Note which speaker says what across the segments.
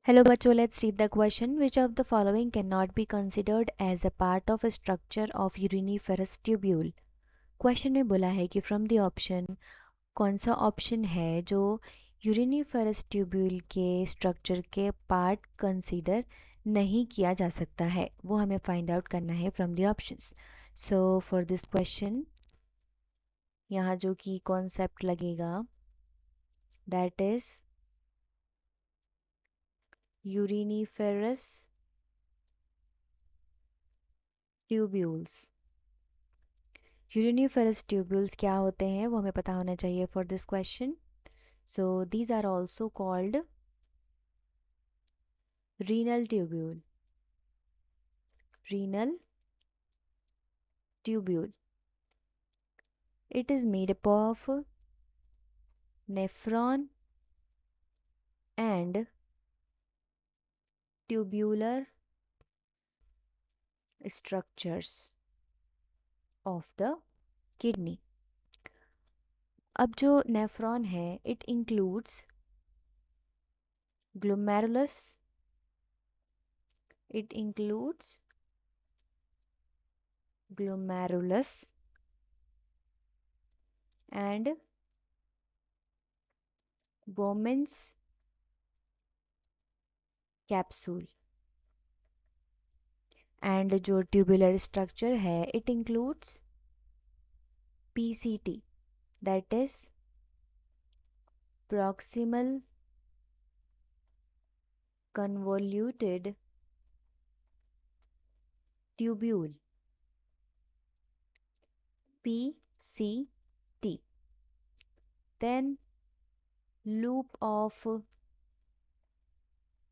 Speaker 1: Hello बच्चों, let's read the question. Which of the following cannot be considered as a part of a structure of uriniferous tubule? Question में बोला है कि from the option कौन सा option है जो यूरिनिफरस ट्यूब्यूल के स्ट्रक्चर के पार्ट कंसीडर नहीं किया जा सकता है, वो हमें फाइंड आउट करना है from the options. So for this question यहाँ जो की कॉन्सेप्ट लगेगा that is uriniferous tubules. Uriniferous tubules क्या होते हैं वो हमें पता होना चाहिए for this question. So these are also called renal tubule. Renal tubule. It is made up of nephron and tubular structures of the kidney. अब जो नेफ्रॉन है it includes glomerulus, it includes glomerulus and Bowman's capsule. And जो tubular structure है it includes PCT, that is proximal convoluted tubule. PCT. Then loop of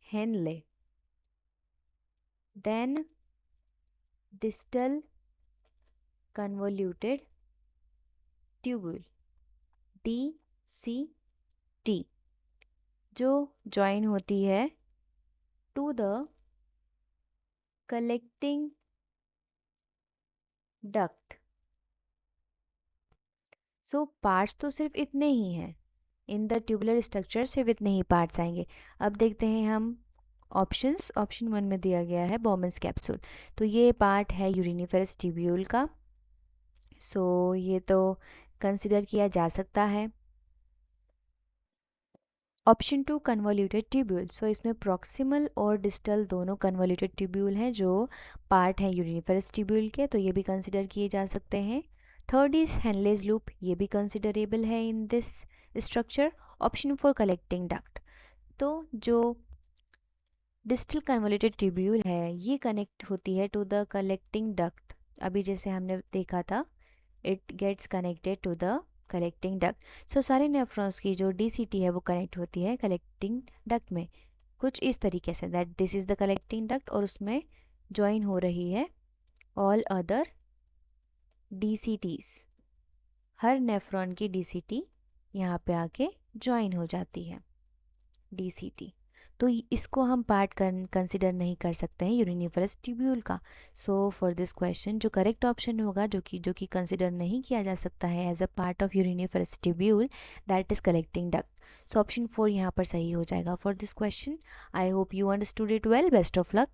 Speaker 1: Henle. Then distal convoluted tubule DCT, जो join होती है to the collecting duct. So parts तो सिर्फ इतने ही हैं in the tubular structure, सिर्फ इतने ही पार्ट्स आएंगे. अब देखते हैं हम ऑप्शंस. ऑप्शन 1 में दिया गया है बॉमन्स कैप्सूल, तो ये पार्ट है यूरिनिफरस ट्यूब्यूल का. सो ये तो कंसिडर किया जा सकता है. Option 2 convoluted tubule. सो इसमें प्रॉक्सिमल और डिस्टल दोनों कन्वोल्यूटेड ट्यूब्यूल हैं जो पार्ट हैं यूरिनिफरस ट्यूब्यूल के, तो ये भी कंसिडर किए जा सकते हैं. थर्ड इज हेनलेज लूप, ये भी कंसिडरेबल है in this structure. Option 4 collecting duct. तो जो डिस्टल कन्वोल्यूटेड ट्यूब्यूल है ये कनेक्ट होती है टू द कलेक्टिंग डक्ट. अभी जैसे हमने देखा था it gets connected to the collecting duct. So सारे नेफ्रॉन्स की जो DCT है वो कनेक्ट होती है कलेक्टिंग डक्ट में कुछ इस तरीके say that this is the collecting duct और उसमें ज्वाइन हो रही है ऑल अदर DCTs. हर नेफ्रॉन की DCT यहाँ पे आके ज्वाइन हो जाती है DCT. तो इसको हम पार्ट कंसिडर नहीं कर सकते हैं यूरिनिफरस ट्यूब्यूल का. सो फॉर दिस क्वेश्चन जो करेक्ट ऑप्शन होगा जो कि कंसिडर नहीं किया जा सकता है as a part of uriniferous tubule, that is collecting duct. So option 4 यहाँ पर सही हो जाएगा for this question. I hope you understood it well. Best of luck.